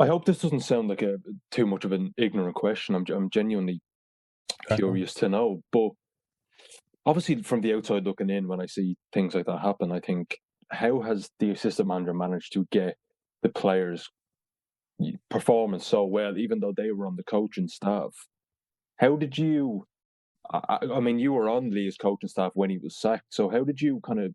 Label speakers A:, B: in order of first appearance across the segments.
A: I hope this doesn't sound like too much of an ignorant question. I'm genuinely curious to know. But obviously, from the outside looking in, when I see things like that happen, I think, how has the assistant manager managed to get the players performing so well, even though they were on the coaching staff? How did you? I mean, you were on Lee's coaching staff when he was sacked. So how did you kind of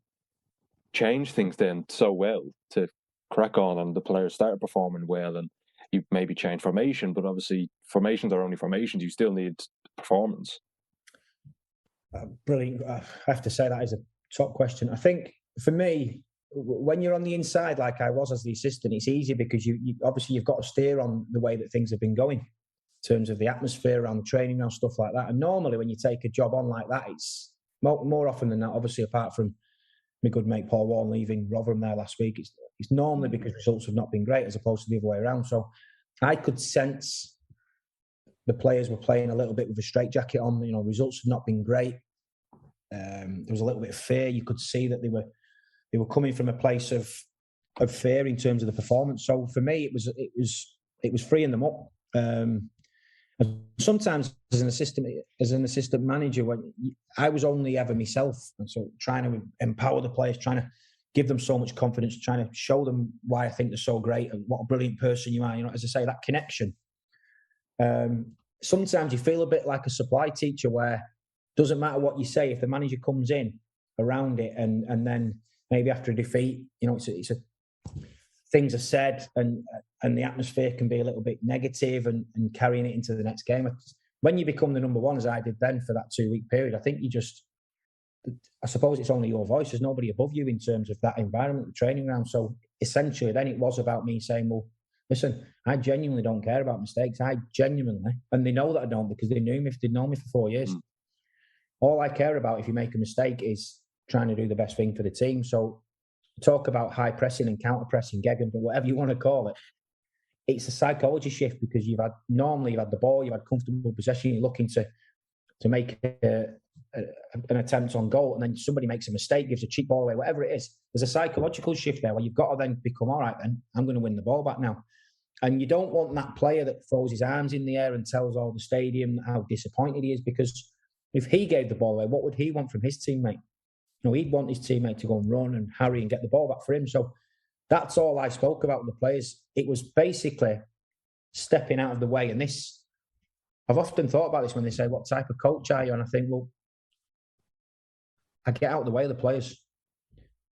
A: change things then so well to crack on and the players started performing well, and you maybe change formation, but obviously formations are only formations. You still need performance.
B: Brilliant. I have to say that is a top question. I think for me, when you're on the inside, like I was as the assistant, it's easy because you obviously you've got to steer on the way that things have been going in terms of the atmosphere around the training ground, stuff like that. And normally when you take a job on like that, it's more often than not, obviously apart from my good mate Paul Warren leaving Rotherham there last week, it's normally because results have not been great as opposed to the other way around. So I could sense the players were playing a little bit with a straitjacket on. You know, results have not been great. There was a little bit of fear. You could see that they were coming from a place of fear in terms of the performance. So for me, it was freeing them up. And sometimes as an assistant manager, when I was only ever myself, and so trying to empower the players, trying to give them so much confidence, trying to show them why I think they're so great and what a brilliant person you are. You know, as I say, that connection. Sometimes you feel a bit like a supply teacher where it doesn't matter what you say, if the manager comes in around it and then maybe after a defeat, you know, things are said and the atmosphere can be a little bit negative and carrying it into the next game. When you become the number one, as I did then for that 2-week period, I think I suppose it's only your voice. There's nobody above you in terms of that environment, the training ground. So essentially then it was about me saying, well, listen, I genuinely don't care about mistakes. I genuinely, and they know that I don't because they'd known me for 4 years. All I care about if you make a mistake is trying to do the best thing for the team. So talk about high pressing and counter pressing, Gegan, but whatever you want to call it, it's a psychology shift because you've had the ball, you've had comfortable possession, you're looking to make an attempt on goal, and then somebody makes a mistake, gives a cheap ball away, whatever it is. There's a psychological shift there where you've got to then become, all right, then I'm going to win the ball back now. And you don't want that player that throws his arms in the air and tells all the stadium how disappointed he is, because if he gave the ball away, what would he want from his teammate? You know, he'd want his teammate to go and run and harry and get the ball back for him. So that's all I spoke about with the players. It was basically stepping out of the way. And this, I've often thought about this when they say, what type of coach are you? And I think, well, I get out of the way of the players.